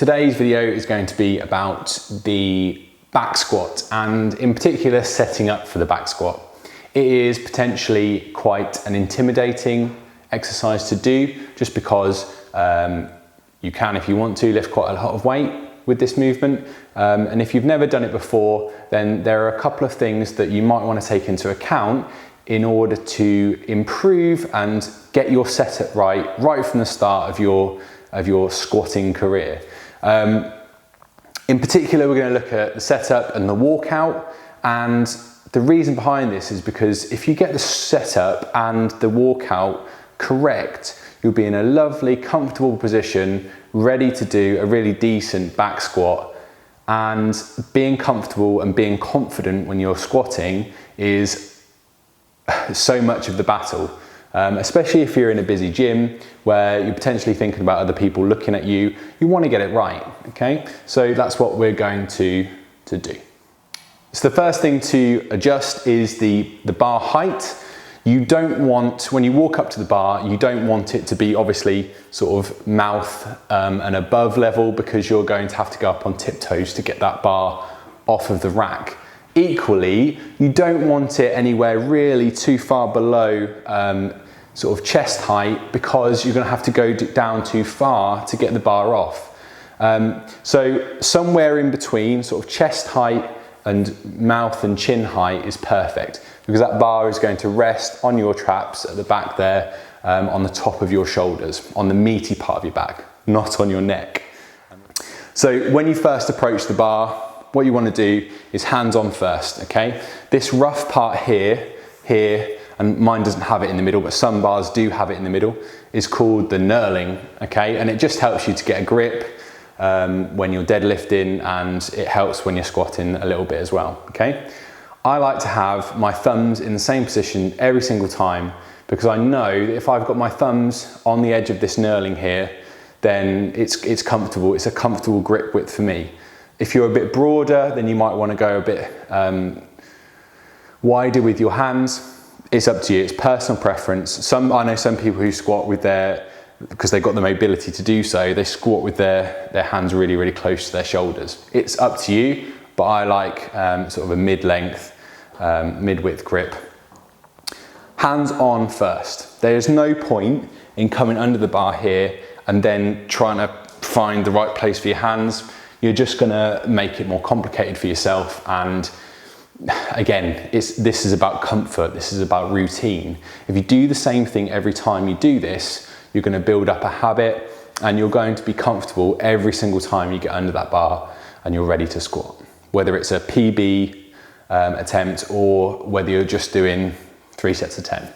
Today's video is going to be about the back squat and in particular setting up for the back squat. It is potentially quite an intimidating exercise to do just because you can, if you want to, lift quite a lot of weight with this movement. And if you've never done it before, then there are a couple of things that you might want to take into account in order to improve and get your setup right from the start of your squatting career. In particular, we're going to look at the setup and the walkout, and the reason behind this is because if you get the setup and the walkout correct, you'll be in a lovely, comfortable position, ready to do a really decent back squat. And being comfortable and being confident when you're squatting is so much of the battle. Especially if you're in a busy gym where you're potentially thinking about other people looking at you, you want to get it right, okay? So that's what we're going to do. So the first thing to adjust is the bar height. You don't want, when you walk up to the bar, you don't want it to be obviously sort of mouth and above level, because you're going to have to go up on tiptoes to get that bar off of the rack. Equally, you don't want it anywhere really too far below sort of chest height, because you're going to have to go down too far to get the bar off. So somewhere in between, sort of chest height and mouth and chin height is perfect, because that bar is going to rest on your traps at the back there, on the top of your shoulders, on the meaty part of your back, not on your neck. So when you first approach the bar, what you want to do is hands on first, okay? This rough part here, and mine doesn't have it in the middle, but some bars do have it in the middle, is called the knurling, okay? And it just helps you to get a grip when you're deadlifting, and it helps when you're squatting a little bit as well, okay? I like to have my thumbs in the same position every single time, because I know that if I've got my thumbs on the edge of this knurling here, then it's comfortable, it's a comfortable grip width for me. If you're a bit broader, then you might want to go a bit wider with your hands. It's up to you, it's personal preference. I know some people who squat with because they've got the mobility to do so, they squat with their hands really, really close to their shoulders. It's up to you, but I like sort of a mid-length, mid-width grip. Hands on first. There is no point in coming under the bar here and then trying to find the right place for your hands. You're just gonna make it more complicated for yourself, and again, this is about comfort, this is about routine. If you do the same thing every time you do this, you're gonna build up a habit, and you're going to be comfortable every single time you get under that bar and you're ready to squat. Whether it's a PB attempt or whether you're just doing 3 sets of 10.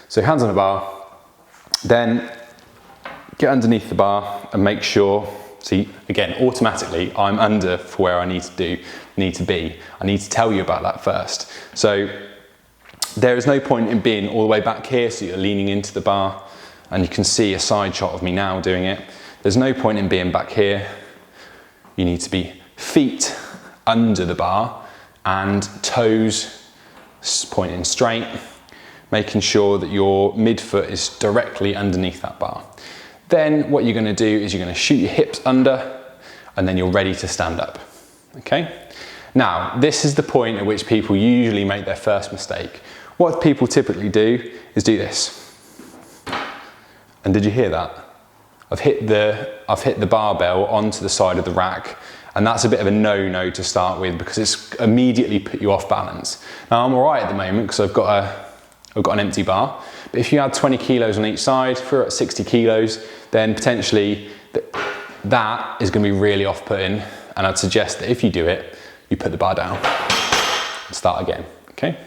So hands on the bar, then get underneath the bar and make sure. See, again, automatically, I'm under for where I need to be. I need to tell you about that first. So there is no point in being all the way back here, so you're leaning into the bar, and you can see a side shot of me now doing it. There's no point in being back here. You need to be feet under the bar and toes pointing straight, making sure that your midfoot is directly underneath that bar. Then what you're going to do is you're going to shoot your hips under, and then you're ready to stand up, okay? Now, this is the point at which people usually make their first mistake. What people typically do is do this. And did you hear that? I've hit the barbell onto the side of the rack, and that's a bit of a no-no to start with, because it's immediately put you off balance. Now, I'm all right at the moment because I've got an empty bar, but if you add 20 kilos on each side, if we're at 60 kilos, then potentially that is going to be really off-putting, and I'd suggest that if you do it, you put the bar down and start again, okay?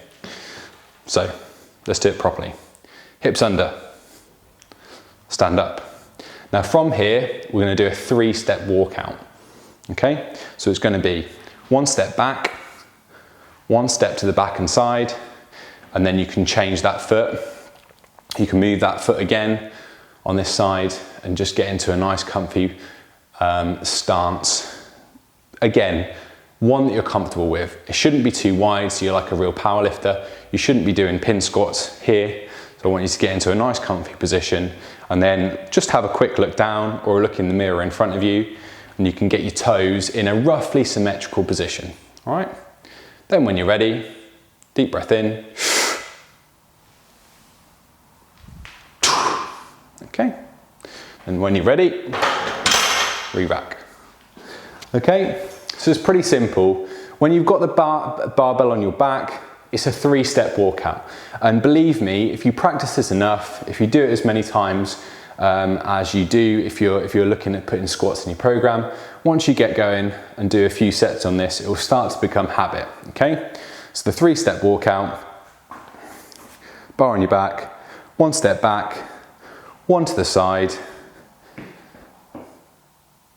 So let's do it properly. Hips under, stand up. Now from here, we're going to do a 3-step walkout, okay? So it's going to be 1 step back, 1 step to the back and side, and then you can change that foot. You can move that foot again on this side and just get into a nice comfy stance. Again, one that you're comfortable with. It shouldn't be too wide, so you're like a real power lifter. You shouldn't be doing pin squats here. So I want you to get into a nice comfy position, and then just have a quick look down or look in the mirror in front of you, and you can get your toes in a roughly symmetrical position. All right? Then when you're ready, deep breath in. Okay? And when you're ready, re-rack. Okay? So it's pretty simple. When you've got the barbell on your back, it's a 3-step walkout. And believe me, if you practice this enough, if you do it as many times as you do, if you're looking at putting squats in your program, once you get going and do a few sets on this, it will start to become habit, okay? So the 3-step walkout, bar on your back, 1 step back, 1 to the side,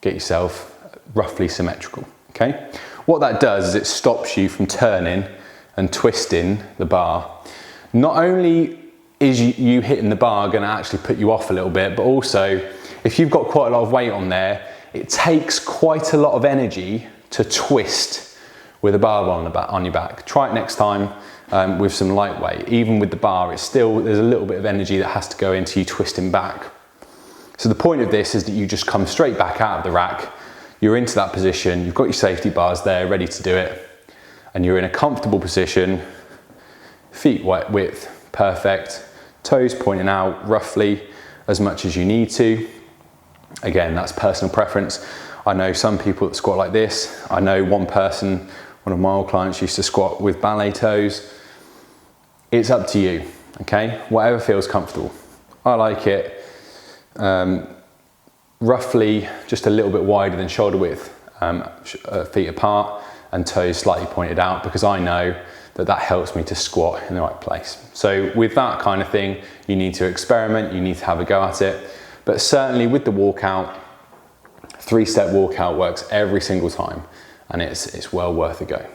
get yourself roughly symmetrical, okay? What that does is it stops you from turning and twisting the bar. Not only is you hitting the bar going to actually put you off a little bit, but also if you've got quite a lot of weight on there, it takes quite a lot of energy to twist with a barbell on your back. Try it next time with some lightweight. Even with the bar, there's a little bit of energy that has to go into you twisting back. So the point of this is that you just come straight back out of the rack, you're into that position, you've got your safety bars there ready to do it, and you're in a comfortable position, feet width, perfect, toes pointing out roughly as much as you need to. Again, that's personal preference. I know some people that squat like this. I know one person, one of my old clients, used to squat with ballet toes. It's up to you, okay? Whatever feels comfortable. I like it roughly just a little bit wider than shoulder width, feet apart and toes slightly pointed out, because I know that helps me to squat in the right place. So with that kind of thing, you need to experiment, you need to have a go at it. But certainly with the walkout, 3-step walkout works every single time, and it's well worth a go.